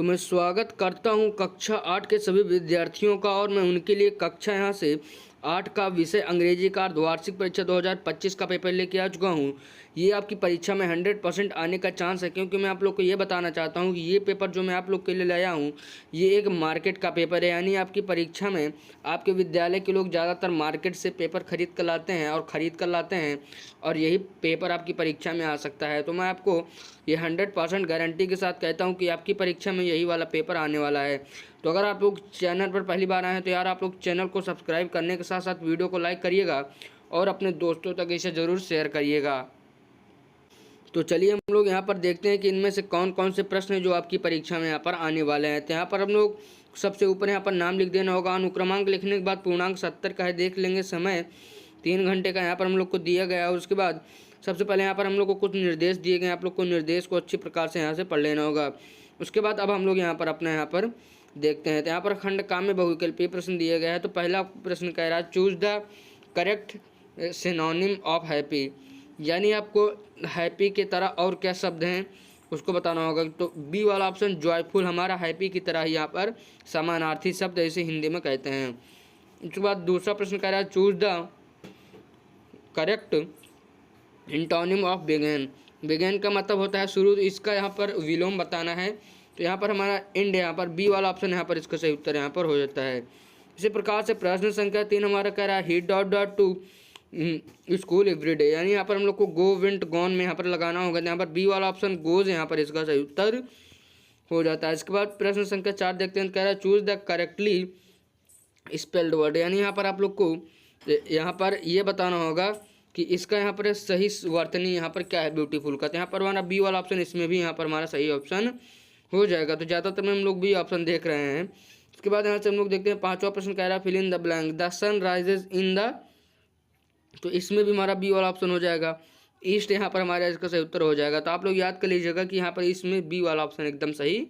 तो मैं स्वागत करता हूं कक्षा 8 के सभी विद्यार्थियों का और मैं उनके लिए कक्षा यहाँ से 8 का विषय अंग्रेजी का अर्धवार्षिक परीक्षा 2025 का पेपर लेके आ चुका हूँ। ये आपकी परीक्षा में 100% आने का चांस है, क्योंकि मैं आप लोग को ये बताना चाहता हूँ कि ये पेपर जो मैं आप लोग के लिए लाया हूँ ये एक मार्केट का पेपर है। यानी आपकी परीक्षा में आपके विद्यालय के लोग ज़्यादातर मार्केट से पेपर खरीद कर लाते हैं और यही पेपर आपकी परीक्षा में आ सकता है। तो मैं आपको ये 100% गारंटी के साथ कहता हूँ कि आपकी परीक्षा में यही वाला पेपर आने वाला है। तो अगर आप लोग चैनल पर पहली बार आए हैं तो यार आप लोग चैनल को सब्सक्राइब करने के साथ साथ वीडियो को लाइक करिएगा और अपने दोस्तों तक इसे ज़रूर शेयर करिएगा। तो चलिए हम लोग यहाँ पर देखते हैं कि इनमें से कौन कौन से प्रश्न हैं जो आपकी परीक्षा में यहाँ पर आने वाले हैं। तो यहाँ पर हम लोग सबसे ऊपर यहाँ पर नाम लिख देना होगा। अनुक्रमांक लिखने के बाद पूर्णांक 70 का है, देख लेंगे। समय 3 घंटे का यहाँ पर हम लोग को दिया गया है। उसके बाद सबसे पहले यहाँ पर हम लोग को कुछ निर्देश दिए गए हैं, आप लोग को निर्देश को अच्छी प्रकार से यहाँ से पढ़ लेना होगा। उसके बाद अब हम लोग यहाँ पर अपना यहाँ पर देखते हैं। तो यहाँ पर खंड काम में बहुविकल्पीय प्रश्न दिया गया है। तो पहला प्रश्न कह रहा है choose the correct synonym of happy, यानी आपको हैप्पी की तरह और क्या शब्द हैं उसको बताना होगा। तो बी वाला ऑप्शन जॉयफुल हमारा हैप्पी की तरह ही यहाँ पर समानार्थी शब्द ऐसे हिंदी में कहते हैं। उसके बाद दूसरा प्रश्न कह रहा है choose the correct antonym of begin. Begin का मतलब होता है शुरू, तो इसका यहाँ पर विलोम बताना है। तो यहाँ पर हमारा एंड, यहाँ पर बी वाला ऑप्शन यहाँ पर इसका सही उत्तर यहाँ पर हो जाता है। इसी प्रकार से प्रश्न संख्या 3 हमारा कह रहा है he dot dot to school everyday, यानी यहाँ पर हम लोग को गो विंट गॉन में यहाँ पर लगाना होगा। यहाँ पर बी वाला ऑप्शन गोज यहाँ पर इसका सही उत्तर हो जाता है। इसके बाद प्रश्न संख्या 4 देखते हैं, कह रहा है choose the correctly spelled word, यानी यहाँ पर आप लोग को यहाँ पर ये बताना होगा कि इसका यहाँ पर सही वर्तनी यहाँ पर क्या है ब्यूटीफुल का। तो यहाँ पर हमारा बी वाला ऑप्शन इसमें भी यहाँ पर हमारा सही ऑप्शन हो जाएगा। तो ज़्यादातर में हम लोग भी ऑप्शन देख रहे हैं। उसके बाद यहाँ से हम लोग देखते हैं पांचवा प्रश्न कह रहा है fill in the blank the sun rises in the, तो इसमें भी हमारा बी वाला ऑप्शन हो जाएगा। ईस्ट यहाँ पर हमारा इसका सही उत्तर हो जाएगा। तो आप लोग याद कर लीजिएगा कि यहाँ पर इसमें बी वाला ऑप्शन एकदम सही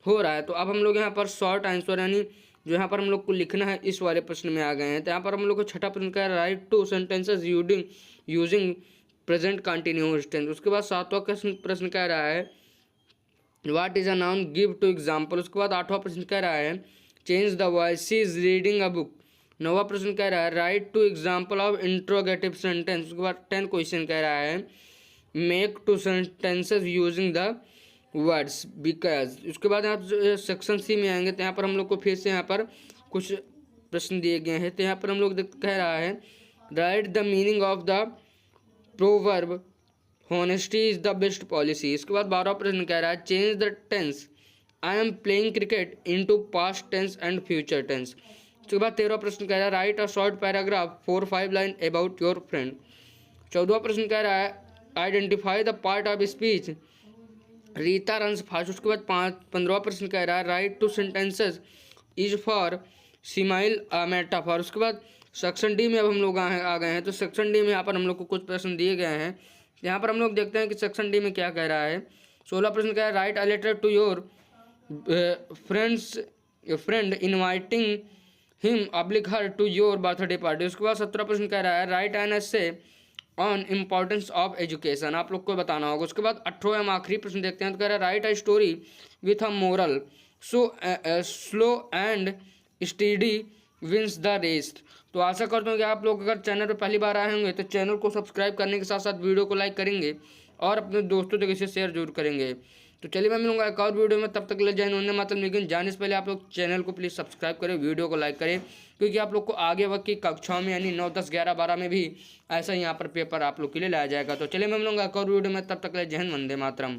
हो रहा है। तो अब हम लोग यहाँ पर शॉर्ट आंसर यानी जो यहाँ पर हम लोग को लिखना है इस वाले प्रश्न में आ गए हैं। तो यहाँ पर हम लोग को छठा प्रश्न का write two sentences using present continuous tense. उसके बाद सातवां प्रश्न कह रहा है what is a noun give two example. उसके बाद आठवां प्रश्न कह रहा है change the voice she is reading a book. नौवां प्रश्न कह रहा है write two example of interrogative sentence. उसके बाद 10 क्वेश्चन कह रहा है make two sentences using the words because. उसके बाद आप सेक्शन सी में आएंगे तो यहाँ पर हम लोग को फिर से यहाँ पर कुछ प्रश्न दिए गए हैं। तो यहाँ पर हम लोग कह रहा है write the meaning of the proverb honesty is the best policy. इसके बाद 12वां प्रश्न कह रहा है change the tense I am playing cricket into past tense and future tense. उसके बाद 13वां प्रश्न कह रहा है write a short paragraph 4-5 line about your friend. 14वां प्रश्न कह रहा है identify the part of speech Rita runs fast. उसके बाद 15वां प्रश्न कह रहा है write two sentences is for simile metaphor. उसके बाद सेक्शन डी में अब हम लोग आ गए हैं। तो सेक्शन डी में यहाँ पर हम लोग को कुछ प्रश्न दिए गए हैं। यहाँ पर हम लोग देखते हैं कि सेक्शन डी में क्या कह रहा है। 16 प्रश्न कह रहा है write a letter to your friend inviting him oblique her to your birthday party. उसके बाद 17 प्रश्न कह रहा है write an essay on importance of education, आप लोग को बताना होगा। उसके बाद 18वां आखिरी प्रश्न देखते हैं। तो कह रहा है write a story with a moral so slow and steady wins the race. तो आशा करता हूँ कि आप लोग अगर चैनल पर पहली बार आए होंगे तो चैनल को सब्सक्राइब करने के साथ साथ वीडियो को लाइक करेंगे और अपने दोस्तों तक इसे शेयर जरूर करेंगे। तो चलिए मैं मिलूंगा एक और वीडियो में, तब तक ले जाए वंदे मातरम। लेकिन जाने से पहले आप लोग चैनल को प्लीज़ सब्सक्राइब करें, वीडियो को लाइक करें, क्योंकि आप लोग को आगे वक्त की कक्षाओं में यानी 9, 10, 11, 12 में भी ऐसा यहाँ पर पेपर आप लोग के लिए लाया जाएगा। तो चलिए मैं मिलूंगा एक और वीडियो में, तब तक ले जय हिंद, वंदे मातरम।